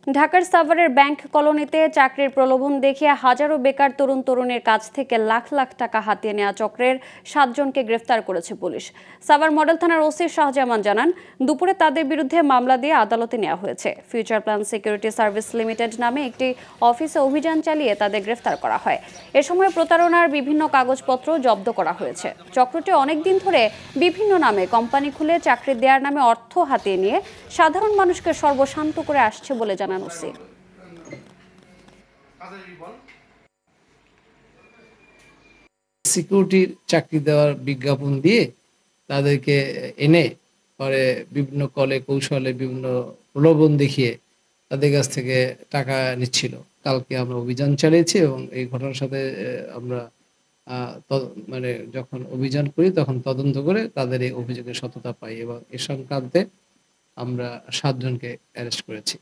ঢাকার সাভারের ব্যাংক কলোনিতে চাকরির প্রলোভন দেখিয়ে হাজারো বেকার তরুণ তরুণীর কাছ থেকে লাখ লাখ টাকা হাতিয়ে নেওয়া চক্রের 7 জনকে গ্রেফতার করেছে পুলিশ। সাভার মডেল থানার ওসি শাহজামান জানান, দুপুরে তাদের বিরুদ্ধে মামলা দিয়ে আদালতে নেওয়া হয়েছে। Future plan security service limited নামে একটি অফিসে অভিযান চালিয়ে তাদের গ্রেফতার করা হয়। এ সময় প্রতারণার বিভিন্ন কাগজপত্র জব্দ করা হয়েছে। চক্রটি অনেকদিন ধরে বিভিন্ন নামে কোম্পানি খুলে চাকরি দেওয়ার নামে অর্থ হাতিয়ে নিয়ে সাধারণ মানুষকে সর্বশান্ত করে আসছে বলে জানান ওসি। সিকিউরিটির চাকরি দেওয়ার বিজ্ঞাপন দিয়ে তাদেরকে এনে পরে বিভিন্ন কলে কৌশলে বিভিন্ন প্রলোভন দেখিয়ে তাদের কাছ থেকে টাকা নিচ্ছিল। কালকে আমরা অভিযান চালিয়েছি এবং এই ঘটনার সাথে আমরা মানে যখন অভিযান করি তখন তদন্ত করে তাদের এই অভিযোগের সত্যতা পাই এবং এ সংক্রান্তে আমরা 7 জনকে অ্যারেস্ট করেছি।